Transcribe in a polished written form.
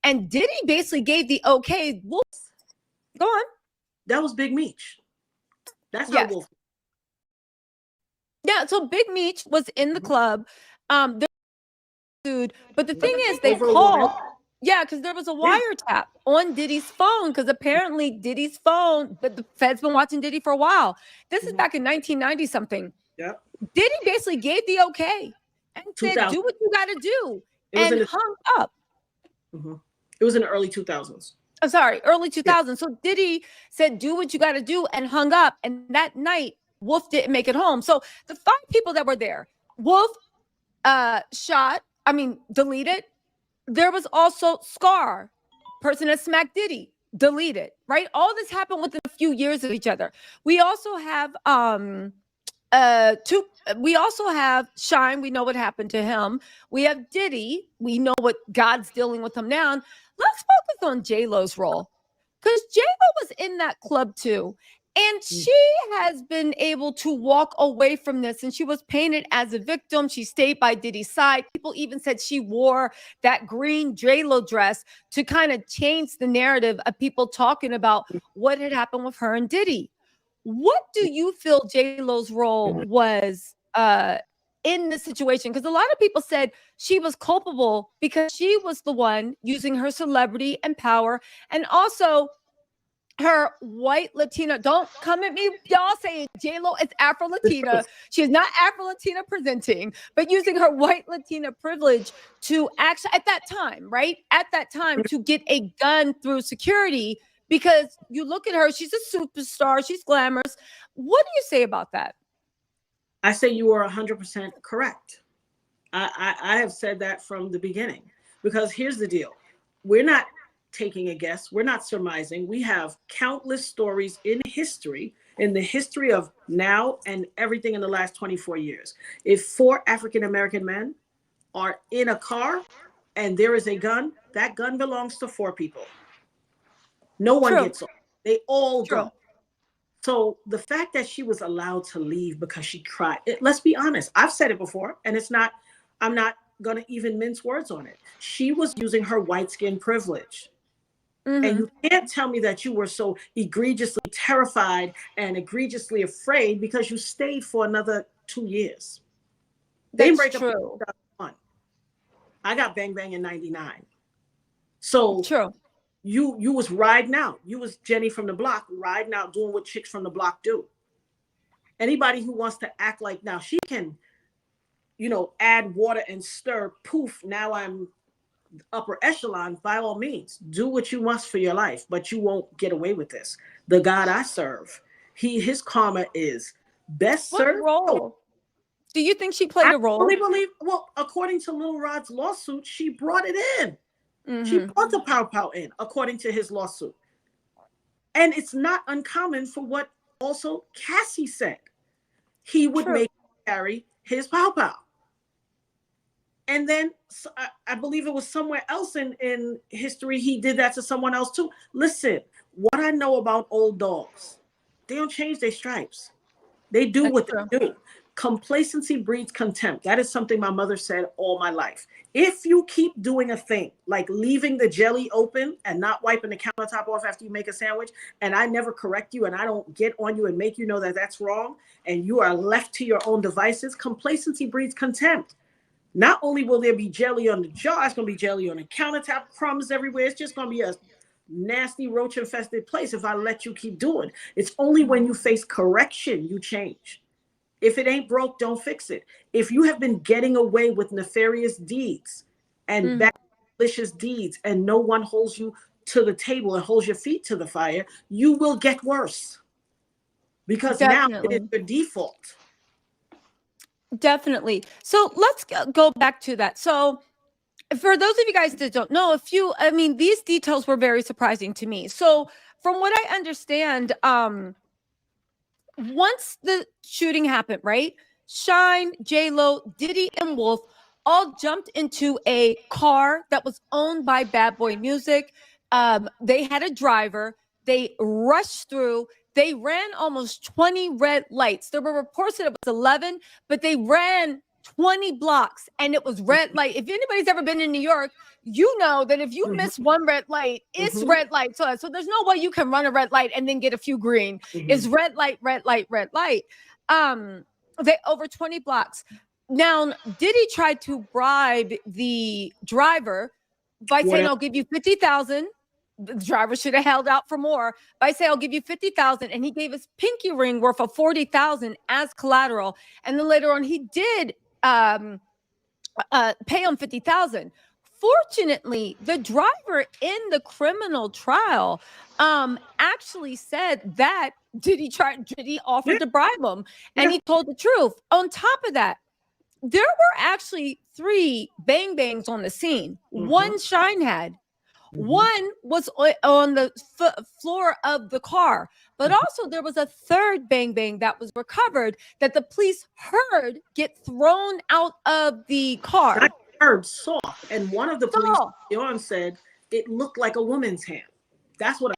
And Diddy basically gave the okay. Wolf, go on. That was Big Meech. That's how Yes. Wolf. Yeah, so Big Meech was in the club. Dude, but the thing is, they Over a called. woman. Yeah, because there was a Yeah. wiretap on Diddy's phone, because apparently Diddy's phone, but the Fed's been watching Diddy for a while. This is back in 1990 something. Yep. Diddy basically gave the okay and said, 2000. do what you got to do, It was and in the, hung up. it was in the early 2000s. Oh, sorry, early 2000s. So Diddy said, do what you got to do, and hung up. And that night, Wolf didn't make it home. So the 5 people that were there, Wolf deleted. There was also Scar, person that smacked Diddy, deleted, right? All this happened within a few years of each other. We also have we also have Shyne. We know what happened to him. We have Diddy. We know what God's dealing with him now. Let's focus on J-Lo's role, because J-Lo was in that club too. And she has been able to walk away from this, and she was painted as a victim. She stayed by Diddy's side. People even said she wore that green J-Lo dress to kind of change the narrative of people talking about what had happened with her and Diddy. What do you feel J-Lo's role was in this situation? Because a lot of people said she was culpable because she was the one using her celebrity and power, and also her white Latina. Don't come at me, y'all, saying J-Lo is Afro-Latina. She is not Afro-Latina presenting, but using her white Latina privilege to actually, at that time, right? At that time, to get a gun through security, because you look at her, she's a superstar, she's glamorous. What do you say about that? I say you are 100% correct. I have said that from the beginning, because here's the deal. We're not taking a guess. We're not surmising. We have countless stories in the history of now and everything in the last 24 years. If 4 African-American men are in a car and there is a gun, that gun belongs to 4 people. No one gets off. They all go. So the fact that she was allowed to leave because she cried, let's be honest. I've said it before, and I'm not going to even mince words on it. She was using her white skin privilege. And you can't tell me that you were so egregiously terrified and egregiously afraid because you stayed for another 2 years. That's true. I got Bang Bang in 99. So true. You was riding out. You was Jenny from the block, riding out, doing what chicks from the block do. Anybody who wants to act like now she can, add water and stir, poof, now I'm upper echelon, by all means, do what you must for your life, but you won't get away with this. The God I serve, his karma is best served. What role do you think she played a role? I believe, well, according to Lil Rod's lawsuit, she brought it in. She brought the pow in, according to his lawsuit. And it's not uncommon for what also Cassie said. He would make carry his pow. And then I believe it was somewhere else in history, he did that to someone else too. Listen, what I know about old dogs, they don't change their stripes. They do what they do. Complacency breeds contempt. That is something my mother said all my life. If you keep doing a thing, like leaving the jelly open and not wiping the countertop off after you make a sandwich, and I never correct you and I don't get on you and make you know that that's wrong, and you are left to your own devices, complacency breeds contempt. Not only will there be jelly on the jar, it's going to be jelly on the countertop, crumbs everywhere. It's just going to be a nasty roach-infested place if I let you keep doing. It's only when you face correction you change. If it ain't broke, don't fix it. If you have been getting away with nefarious deeds and bad, malicious deeds, and no one holds you to the table and holds your feet to the fire, you will get worse. Because now it is your default. Definitely. So let's go back to that. So for those of you guys that don't know, these details were very surprising to me. So from what I understand, once the shooting happened, right? Shyne, J-Lo, Diddy, and Wolf all jumped into a car that was owned by Bad Boy Music. They had a driver. They rushed through. They ran almost 20 red lights. There were reports that it was 11, but they ran 20 blocks, and it was red light. If anybody's ever been in New York, you know that if you miss one red light, it's red light. So there's no way you can run a red light and then get a few green. It's red light, red light, red light. They over 20 blocks. Now, Diddy tried to bribe the driver by saying, I'll give you 50,000. The driver should have held out for more. By saying, I'll give you 50,000. And he gave his pinky ring worth of 40,000 as collateral. And then later on, he did pay him 50,000. Fortunately, the driver in the criminal trial actually said that Diddy offered to bribe him, and he told the truth. On top of that, there were actually 3 bang bangs on the scene. One Shyne had. One was on the floor of the car, but also there was a third bang bang that was recovered that the police heard get thrown out of the car. I heard saw, and one of the police said it looked like a woman's hand. That's what